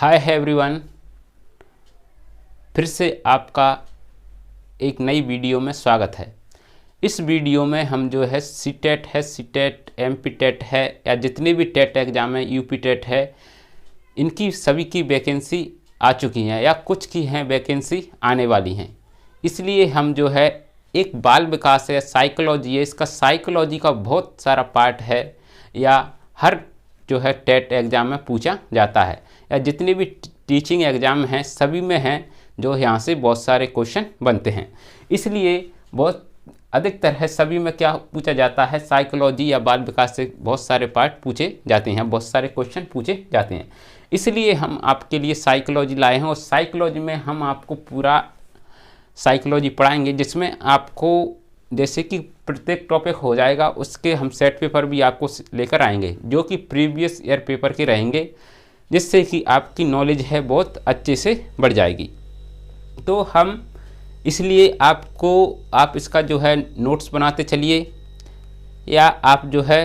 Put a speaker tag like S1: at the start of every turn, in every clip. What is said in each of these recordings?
S1: Hi everyone, फिर से आपका एक नई वीडियो में स्वागत है। इस वीडियो में हम जो है सीटेट है, सीटेट, एमपी टेट है या जितने भी टेट एग्ज़ाम है, यूपी टेट है, इनकी सभी की वैकेंसी आ चुकी हैं या कुछ की हैं वैकेंसी आने वाली हैं। इसलिए हम जो है एक बाल विकास है, साइकोलॉजी है, इसका साइकोलॉजी का बहुत सारा पार्ट है या हर जो है टेट एग्ज़ाम में पूछा जाता है या जितने भी टीचिंग एग्ज़ाम हैं सभी में हैं जो यहाँ से बहुत सारे क्वेश्चन बनते हैं। इसलिए बहुत अधिकतर है सभी में क्या पूछा जाता है, साइकोलॉजी या बाल विकास से बहुत सारे पार्ट पूछे जाते हैं, बहुत सारे क्वेश्चन पूछे जाते हैं। इसलिए हम आपके लिए साइकोलॉजी लाए हैं और साइकोलॉजी में हम आपको पूरा साइकोलॉजी पढ़ाएंगे, जिसमें आपको जैसे कि प्रत्येक टॉपिक हो जाएगा उसके हम सेट पेपर भी आपको लेकर आएंगे जो कि प्रीवियस ईयर पेपर के रहेंगे, जिससे कि आपकी नॉलेज है बहुत अच्छे से बढ़ जाएगी। तो हम इसलिए आप इसका जो है नोट्स बनाते चलिए या आप जो है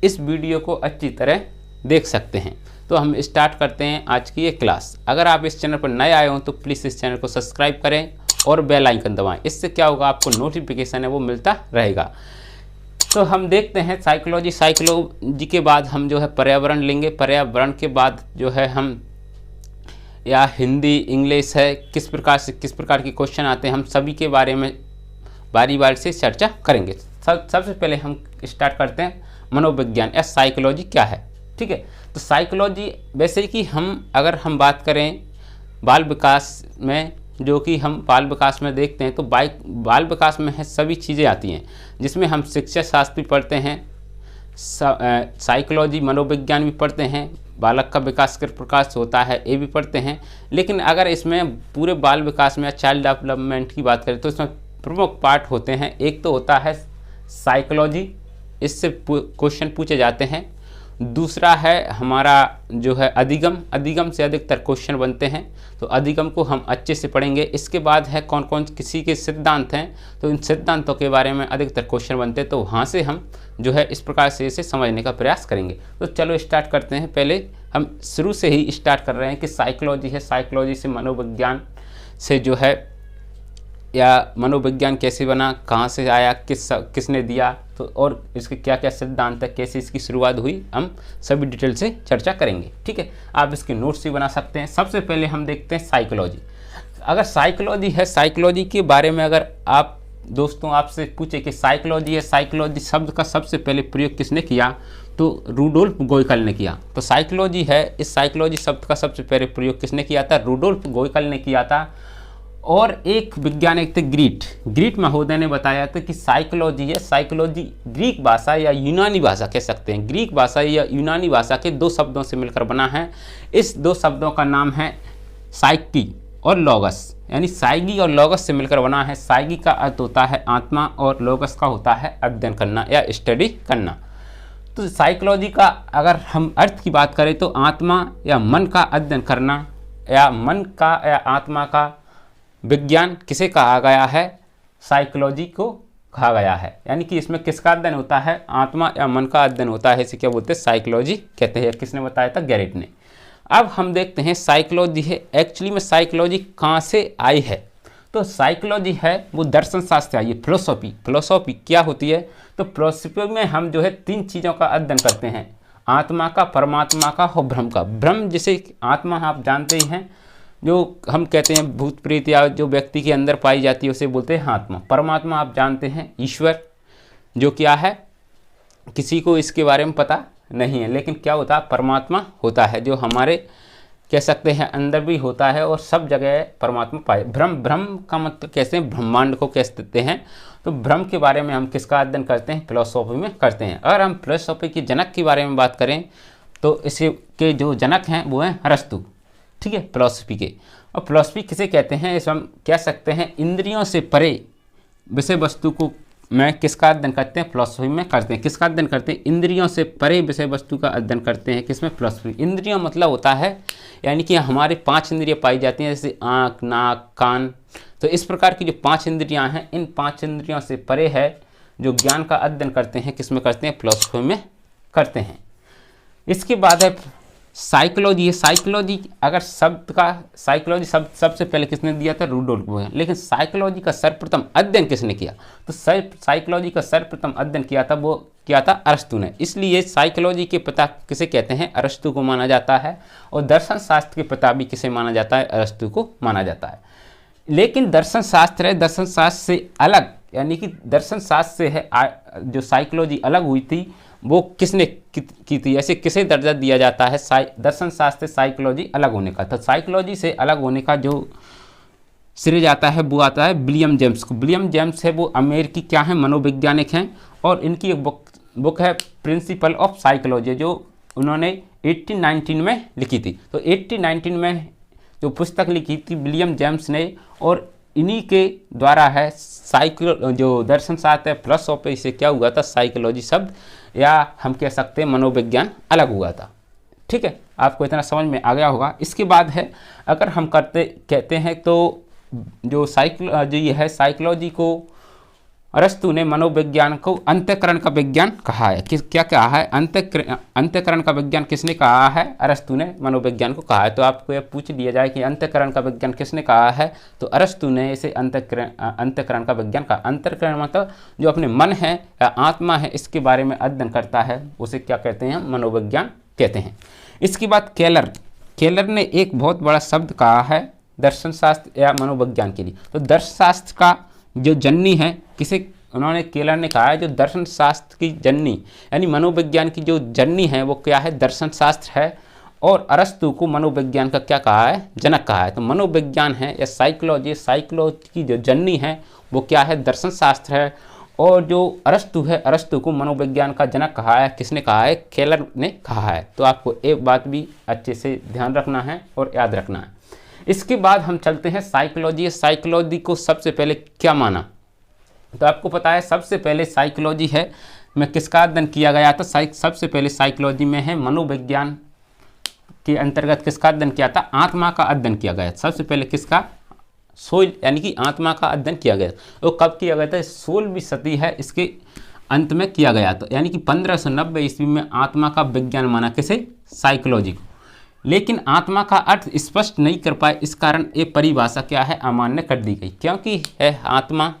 S1: इस वीडियो को अच्छी तरह देख सकते हैं। तो हम स्टार्ट करते हैं आज की ये क्लास। अगर आप इस चैनल पर नए आए हो तो प्लीज़ इस चैनल को सब्सक्राइब करें और बेल आइकन दबाएं। इससे क्या होगा, आपको नोटिफिकेशन है वो मिलता रहेगा। तो हम देखते हैं साइकोलॉजी के बाद हम जो है पर्यावरण लेंगे। पर्यावरण के बाद जो है हम या हिंदी, इंग्लिश है, किस प्रकार के क्वेश्चन आते हैं, हम सभी के बारे में बारी बारी से चर्चा करेंगे। सबसे पहले हम स्टार्ट करते हैं मनोविज्ञान या साइकोलॉजी क्या है। ठीक है, तो साइकोलॉजी वैसे कि अगर हम बात करें बाल विकास में, जो कि हम बाल विकास में देखते हैं तो बाल विकास में है सभी चीज़ें आती हैं, जिसमें हम शिक्षा शास्त्र भी पढ़ते हैं, साइकोलॉजी मनोविज्ञान भी पढ़ते हैं, बालक का विकास किस प्रकार से होता है ये भी पढ़ते हैं। लेकिन अगर इसमें पूरे बाल विकास में या चाइल्ड डेवलपमेंट की बात करें तो इसमें प्रमुख पार्ट होते हैं। एक तो होता है साइकोलॉजी, इससे क्वेश्चन पूछे जाते हैं। दूसरा है हमारा जो है अधिगम से अधिकतर क्वेश्चन बनते हैं, तो अधिगम को हम अच्छे से पढ़ेंगे। इसके बाद है कौन कौन किसी के सिद्धांत हैं, तो इन सिद्धांतों के बारे में अधिकतर क्वेश्चन बनते हैं, तो वहाँ से हम जो है इस प्रकार से इसे समझने का प्रयास करेंगे। तो चलो स्टार्ट करते हैं। पहले हम शुरू से ही स्टार्ट कर रहे हैं कि साइकोलॉजी है, साइकोलॉजी से मनोविज्ञान से जो है या मनोविज्ञान कैसे बना, कहाँ से आया, किसने दिया, तो और इसके क्या क्या सिद्धांत है, कैसे इसकी शुरुआत हुई, हम सभी डिटेल से चर्चा करेंगे। ठीक है, आप इसके नोट्स भी बना सकते हैं। सबसे पहले हम देखते हैं साइकोलॉजी। अगर साइकोलॉजी है, साइकोलॉजी के बारे में अगर आप दोस्तों आपसे पूछे कि साइकोलॉजी है, साइकोलॉजी शब्द का सबसे पहले प्रयोग किसने किया, तो रूडोल्फ गोयकल ने किया। तो साइकोलॉजी है, इस साइकोलॉजी शब्द का सबसे पहले प्रयोग किसने किया था, रूडोल्फ गोयकल ने किया था। और एक वैज्ञानिक थे ग्रीट महोदय ने बताया था कि साइकोलॉजी है, साइकोलॉजी ग्रीक भाषा या यूनानी भाषा कह सकते हैं, ग्रीक भाषा या यूनानी भाषा के दो शब्दों से मिलकर बना है। इस दो शब्दों का नाम है साइकी और लोगस, यानी साइगी और लोगस से मिलकर बना है। साइगी का अर्थ होता है आत्मा और लोगस का होता है अध्ययन करना या स्टडी करना। तो साइकोलॉजी का अगर हम अर्थ की बात करें तो आत्मा या मन का अध्ययन करना या मन का या आत्मा का विज्ञान किसे कहा गया है, साइकोलॉजी को कहा गया है। यानी कि इसमें किसका अध्ययन होता है, आत्मा या मन का अध्ययन होता है, इसे क्या बोलते हैं, साइकोलॉजी कहते हैं। किसने बताया था, गैरेट ने। अब हम देखते हैं साइकोलॉजी है, एक्चुअली में साइकोलॉजी कहाँ से आई है। तो साइकोलॉजी है वो दर्शन शास्त्र आई है, फिलोसॉफी क्या होती है, तो फिलोसॉफी में हम जो है तीन चीज़ों का अध्ययन करते हैं, आत्मा का, परमात्मा का और ब्रह्म का। ब्रह्म जिसे आत्मा आप जानते ही हैं, जो हम कहते हैं भूत प्रेत या जो व्यक्ति के अंदर पाई जाती है उसे बोलते हैं आत्मा। परमात्मा आप जानते हैं ईश्वर, जो क्या है किसी को इसके बारे में पता नहीं है, लेकिन क्या होता है, परमात्मा होता है जो हमारे कह सकते हैं अंदर भी होता है और सब जगह परमात्मा पाए। ब्रह्म का मतलब कैसे हैं, ब्रह्मांड को कह सकते हैं। तो ब्रह्म के बारे में हम किसका अध्ययन करते हैं, फिलोसॉफी में करते हैं। अगर हम फिलोसॉफी के जनक के बारे में बात करें तो इसके जो जनक हैं वो हैं अरस्तु। ठीक है, फिलोसफी के। और फिलोसफी किसे कहते हैं, इस हम कह सकते हैं इंद्रियों से परे विषय वस्तु को मैं किसका अध्ययन करते हैं, फिलोसफी में करते हैं। किसका अध्ययन करते हैं, इंद्रियों से परे विषय वस्तु का अध्ययन करते हैं, किसमें, फिलोसफी। इंद्रियों मतलब होता है यानी कि हमारे 5 इंद्रियाँ पाई जाती हैं, जैसे आँख, नाक, कान। तो इस प्रकार की जो 5 इंद्रियाँ हैं, इन 5 इंद्रियों से परे है जो ज्ञान का अध्ययन करते हैं, किसमें करते हैं, फिलोसफी में करते हैं। इसके बाद है साइकोलॉजी है। साइकोलॉजी अगर शब्द का साइकोलॉजी शब्द सबसे पहले किसने दिया था? रुडोल्फ बोयल। लेकिन साइकोलॉजी का सर्वप्रथम अध्ययन किसने किया? तो साइकोलॉजी का सर्वप्रथम अध्ययन किया था, वो किया था अरस्तु ने। इसलिए साइकोलॉजी के पिता किसे कहते हैं? अरस्तु को माना जाता है। और दर्शन शास्त्र के पिता भी किसे माना जाता है? अरस्तु को माना जाता है। लेकिन दर्शन शास्त्र है, दर्शन शास्त्र से अलग, यानी कि दर्शन शास्त्र से है जो साइकोलॉजी अलग हुई थी, वो किसने की थी? ऐसे किसे दर्जा दिया जाता है दर्शन शास्त्र से साइकोलॉजी अलग होने का? तो साइकोलॉजी से अलग होने का जो श्रेय जाता है वो आता है विलियम जेम्स को। विलियम जेम्स है वो अमेरिकी क्या है? मनोवैज्ञानिक हैं। और इनकी एक बुक है प्रिंसिपल ऑफ साइकोलॉजी, जो उन्होंने 1819 में लिखी थी। तो 1819 में जो पुस्तक लिखी थी विलियम जेम्स ने, और इन्हीं के द्वारा है जो दर्शन शास्त्र है फिलोसॉफी से क्या हुआ था? साइकोलॉजी शब्द या हम कह सकते हैं मनोविज्ञान अलग हुआ था। ठीक है, आपको इतना समझ में आ गया होगा। इसके बाद है, अगर हम कहते हैं तो जो साइकोलॉजी है, साइकोलॉजी को अरस्तु ने मनोविज्ञान को अंतःकरण का विज्ञान कहा है। क्या कहा है? अंतःकरण का विज्ञान किसने कहा है? अरस्तु ने मनोविज्ञान को कहा है। तो आपको यह पूछ लिया जाए कि अंतःकरण का विज्ञान किसने कहा है? तो अरस्तु ने इसे अंतःकरण का विज्ञान कहा। अंतःकरण मतलब जो अपने मन है या आत्मा है, इसके बारे में अध्ययन करता है, उसे क्या कहते हैं? मनोविज्ञान कहते हैं। इसके बाद केलर ने एक बहुत बड़ा शब्द कहा है दर्शन शास्त्र या मनोविज्ञान के लिए। तो दर्शन शास्त्र का जो जननी है, किसे उन्होंने केलर ने कहा है जो दर्शन शास्त्र की जननी, यानी मनोविज्ञान की जो जननी है वो क्या है? दर्शन शास्त्र है। और अरस्तु को मनोविज्ञान का क्या कहा है? जनक कहा है। तो मनोविज्ञान है या साइकोलॉजी की जो जननी है वो क्या है? दर्शन शास्त्र है। और जो अरस्तु है, अरस्तु को मनोविज्ञान का जनक कहा है। किसने कहा है? केलर ने कहा है। तो आपको एक बात भी अच्छे से ध्यान रखना है और याद रखना है। इसके बाद हम चलते हैं साइकोलॉजी। साइकोलॉजी को सबसे पहले क्या माना? तो आपको पता है सबसे पहले साइकोलॉजी है में किसका अध्ययन किया गया था? सबसे पहले साइकोलॉजी में है मनोविज्ञान के अंतर्गत किसका अध्ययन किया था? आत्मा का अध्ययन किया गया। सबसे पहले किसका? सोल, यानी कि आत्मा का अध्ययन किया गया। वो कब किया गया था? 16वीं सदी है, इसके अंत में किया गया था, यानी कि 1590 ईस्वी में आत्मा का विज्ञान माना किसे? साइकोलॉजी को। लेकिन आत्मा का अर्थ स्पष्ट नहीं कर पाए, इस कारण ये परिभाषा क्या है? अमान्य कर दी गई। क्योंकि है आत्मा,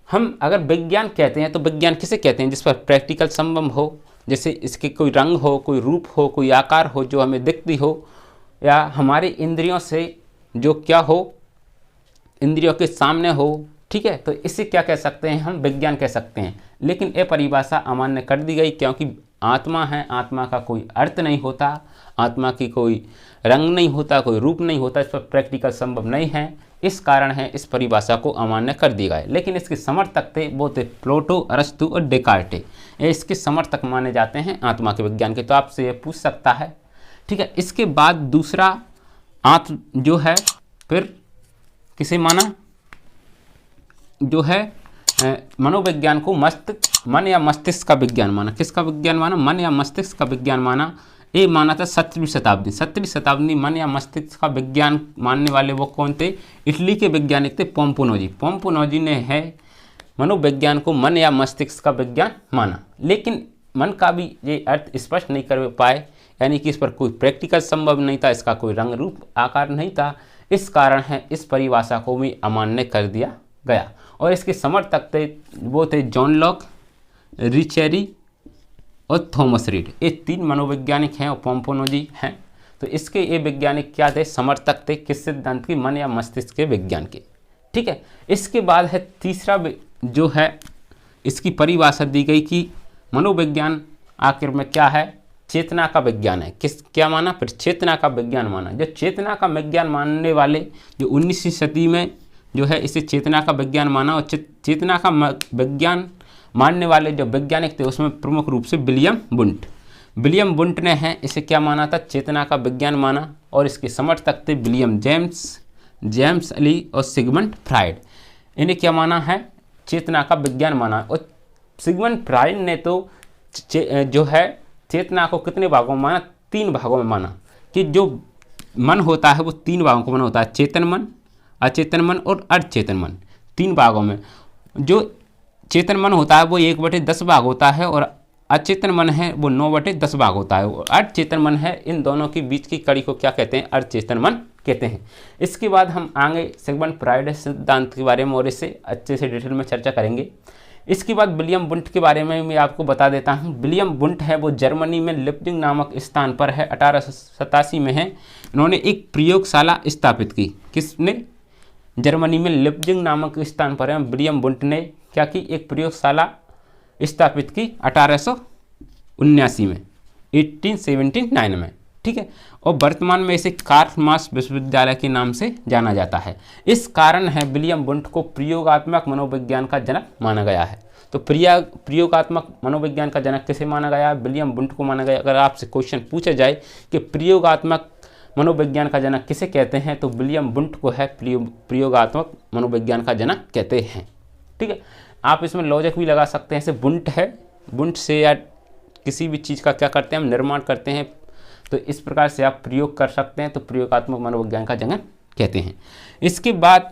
S1: हम अगर विज्ञान कहते हैं तो विज्ञान किसे कहते हैं? जिस पर प्रैक्टिकल संबंध हो, जैसे इसके कोई रंग हो, कोई रूप हो, कोई आकार हो जो हमें दिखती हो, या हमारे इंद्रियों से जो क्या हो, इंद्रियों के सामने हो। ठीक है, तो इसे क्या कह सकते हैं? हम विज्ञान कह सकते हैं। लेकिन ये परिभाषा अमान्य कर दी गई, क्योंकि आत्मा है, आत्मा का कोई अर्थ नहीं होता, आत्मा की कोई रंग नहीं होता, कोई रूप नहीं होता, इस पर प्रैक्टिकल संभव नहीं है। इस कारण है इस परिभाषा को अमान्य कर दिया गया। लेकिन इसके समर्थक थे वो थे प्लेटो, अरस्तु और डेकार्टे। ये इसके समर्थक माने जाते हैं आत्मा के विज्ञान के। तो आपसे ये पूछ सकता है। ठीक है, इसके बाद दूसरा जो है फिर किसे माना? जो है मनोविज्ञान को मन या मस्तिष्क का विज्ञान माना। किसका विज्ञान माना? मन या मस्तिष्क का विज्ञान माना। ये माना था 17वीं शताब्दी। 17वीं शताब्दी मन या मस्तिष्क का विज्ञान मानने वाले वो कौन थे? इटली के वैज्ञानिक थे पोम्पोनोजी। पोम्पोनोजी ने है मनोविज्ञान को मन या मस्तिष्क का विज्ञान माना। लेकिन मन का भी ये अर्थ स्पष्ट नहीं कर पाए, यानी कि इस पर कोई प्रैक्टिकल संभव नहीं था, इसका कोई रंग रूप आकार नहीं था। इस कारण है इस परिभाषा को भी अमान्य कर दिया गया। और इसके समर्थक थे वो थे जॉन लॉक, रिचेरी और थॉमस रीड। ये 3 मनोवैज्ञानिक हैं और पोम्पोनोजी हैं। तो इसके ये वैज्ञानिक क्या थे? समर्थक थे किस सिद्धांत की? मन या मस्तिष्क के विज्ञान के। ठीक है, इसके बाद है तीसरा जो है इसकी परिभाषा दी गई कि मनोविज्ञान आखिर में क्या है? चेतना का विज्ञान है। क्या माना? फिर चेतना का विज्ञान माना। जो चेतना का विज्ञान मानने वाले जो 19वीं सदी में जो है इसे चेतना का विज्ञान माना। और चेतना का विज्ञान मानने वाले जो वैज्ञानिक थे उसमें प्रमुख रूप से विलियम वुंट ने है इसे क्या माना था? चेतना का विज्ञान माना। और इसके समर्थक थे विलियम जेम्स अली और सिगमंड फ्राइड। इन्हें क्या माना है? चेतना का विज्ञान माना। और सिगमंड फ्राइड ने तो जो है चेतना को कितने भागों में माना? 3 भागों में माना। कि जो मन होता है वो 3 भागों को माना होता है, चेतन मन, अचेतन मन और अर्धचेतन मन। 3 भागों में जो चेतन मन होता है वो 1/10 भाग होता है, और अचेतन मन है वो 9/10 भाग होता है। अर्धचेतन मन है, इन दोनों के बीच की कड़ी को क्या कहते हैं? अर्धचेतन मन कहते हैं। इसके बाद हम आगे सिगमंड फ्रायड सिद्धांत के बारे में और इससे अच्छे से डिटेल में चर्चा करेंगे। इसके बाद विलियम वुंट के बारे में मैं आपको बता देता हूं। विलियम वुंट है वो जर्मनी में लिप्जिंग नामक स्थान पर है, 1887 में है। इन्होंने एक प्रयोगशाला स्थापित की। किसने? जर्मनी में लिप्जिंग नामक स्थान पर है विलियम वुंट ने क्या की? एक प्रयोगशाला स्थापित की 1879 में, 1879 में, ठीक है। और वर्तमान में इसे कार्ल मार्क्स विश्वविद्यालय के नाम से जाना जाता है। इस कारण है विलियम वुंट को प्रयोगात्मक मनोविज्ञान का जनक माना गया है। तो प्रयोगात्मक मनोविज्ञान का जनक किसे माना गया? विलियम वुंट को माना गया। अगर आपसे क्वेश्चन पूछा जाए कि प्रयोगात्मक मनोविज्ञान का जनक किसे कहते हैं, तो विलियम वुंट को है प्रयोगात्मक मनोविज्ञान का जनक कहते हैं, ठीक है। आप इसमें लॉजिक भी लगा सकते हैं। जैसे वुंट है, वुंट से या किसी भी चीज़ का क्या करते हैं? हम निर्माण करते हैं, तो इस प्रकार से आप प्रयोग कर सकते हैं, तो प्रयोगात्मक मनोविज्ञान का जनक कहते हैं। इसके बाद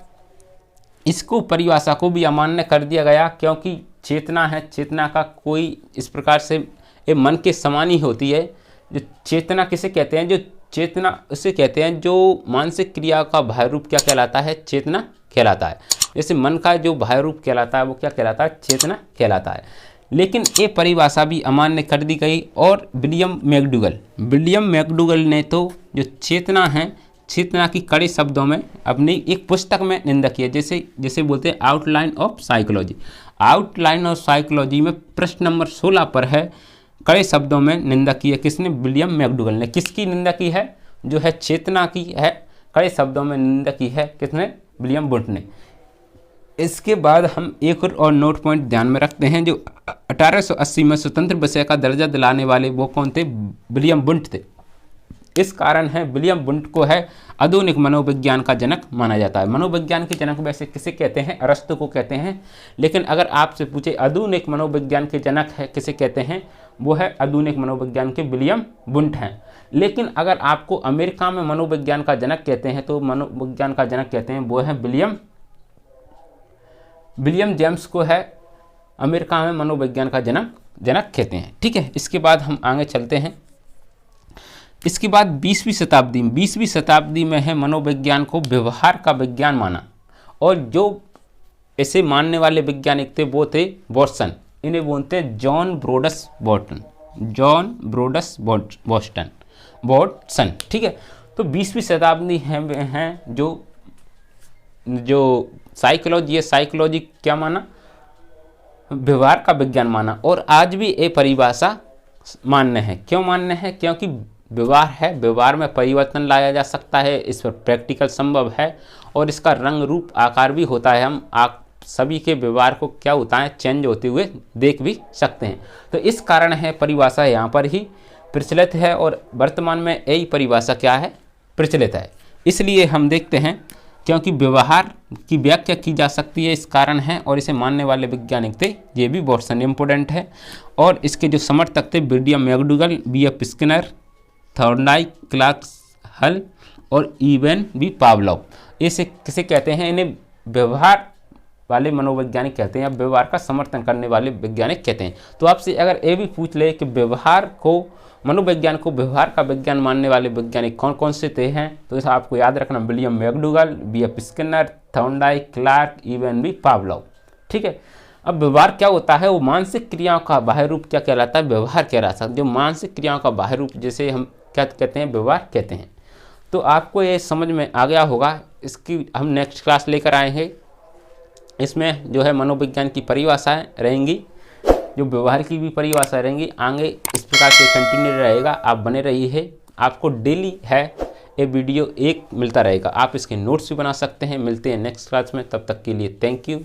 S1: इसको परिभाषा को भी अमान्य कर दिया गया, क्योंकि चेतना है, चेतना का कोई इस प्रकार से ये मन के समान ही होती है। जो चेतना किसे कहते हैं? जो चेतना उसे कहते हैं जो मानसिक क्रिया का बाह्य रूप क्या कहलाता है? चेतना कहलाता है। जैसे मन का जो बाह्य रूप कहलाता है वो क्या कहलाता है? चेतना कहलाता है। लेकिन ये परिभाषा भी अमान्य कर दी गई। और विलियम मैकडूगल ने तो जो चेतना है, चेतना की कड़े शब्दों में अपनी एक पुस्तक में निंदा की है। जैसे बोलते हैं outline of psychology. Outline of psychology में प्रश्न नंबर 16 पर है, कड़े शब्दों में निंदा की है। किसने? विलियम मैकडूगल ने। किसकी निंदा की है? जो है चेतना की है, कड़े शब्दों में निंदा की है। किसने? विलियम वुंट ने। इसके बाद हम एक और नोट पॉइंट ध्यान में रखते हैं। जो 1880 में स्वतंत्र विषय का दर्जा दिलाने वाले वो कौन थे? विलियम वुंट थे। इस कारण है विलियम वुंट को है आधुनिक मनोविज्ञान का जनक माना जाता है। मनोविज्ञान के जनक वैसे किसे कहते हैं? अरस्तु को कहते हैं। लेकिन अगर आपसे पूछे आधुनिक मनोविज्ञान के जनक है किसे कहते हैं, वो है आधुनिक मनोविज्ञान के विलियम वुंट हैं। लेकिन अगर आपको अमेरिका में मनोविज्ञान का जनक कहते हैं, तो मनोविज्ञान का जनक कहते हैं वो है विलियम जेम्स को है अमेरिका में मनोविज्ञान का जनक कहते हैं, ठीक है। इसके बाद हम आगे चलते हैं। इसके बाद 20वीं शताब्दी में है मनोविज्ञान को व्यवहार का विज्ञान माना। और जो ऐसे मानने वाले वैज्ञानिक थे वो थे वॉटसन। इन्हें बोलते हैं जॉन ब्रोडस वॉटसन, ठीक है। तो 20वीं शताब्दी हैं जो साइकोलॉजी है, साइकोलॉजी क्या माना? व्यवहार का विज्ञान माना। और आज भी ये परिभाषा मान्य है। क्यों मान्य है? क्योंकि व्यवहार है, व्यवहार में परिवर्तन लाया जा सकता है, इस पर प्रैक्टिकल संभव है और इसका रंग रूप आकार भी होता है। हम आप सभी के व्यवहार को क्या होता है? चेंज होते हुए देख भी सकते हैं। तो इस कारण है परिभाषा यहाँ पर ही प्रचलित है और वर्तमान में यही परिभाषा क्या है? प्रचलित है। इसलिए हम देखते हैं क्योंकि व्यवहार की व्याख्या की जा सकती है, इस कारण है। और इसे मानने वाले वैज्ञानिक थे ये भी वॉटसन इम्पोर्टेंट है। और इसके जो समर्थक थे William McDougall, B.F. Skinner, Thorndike, Clark Hull और इवन भी पावलोव। इसे किसे कहते हैं? इन्हें व्यवहार वाले मनोवैज्ञानिक कहते हैं या व्यवहार का समर्थन करने वाले वैज्ञानिक कहते हैं। तो आपसे अगर ये भी पूछ ले कि व्यवहार को, मनोविज्ञान को व्यवहार का विज्ञान मानने वाले वैज्ञानिक कौन कौन से थे हैं, तो इसे आपको याद रखना William McDougall, B.F. Skinner, Thorndike, Clark, Ivan भी पावलोव, ठीक है। अब व्यवहार क्या होता है? वो मानसिक क्रियाओं का बाह्य रूप क्या कहलाता है? व्यवहार कहलाता है। जो मानसिक क्रियाओं का बाह्य रूप जिसे हम क्या कहते हैं? व्यवहार कहते हैं। तो आपको ये समझ में आ गया होगा। इसकी हम नेक्स्ट क्लास लेकर आए हैं। इसमें जो है मनोविज्ञान की परिभाषाएं रहेंगी, जो व्यवहार की भी परिभाषा रहेंगी। आगे इस प्रकार से कंटिन्यू रहेगा। आप बने रहिए। आपको डेली है ये वीडियो एक मिलता रहेगा। आप इसके नोट्स भी बना सकते हैं। मिलते हैं नेक्स्ट क्लास में, तब तक के लिए थैंक यू।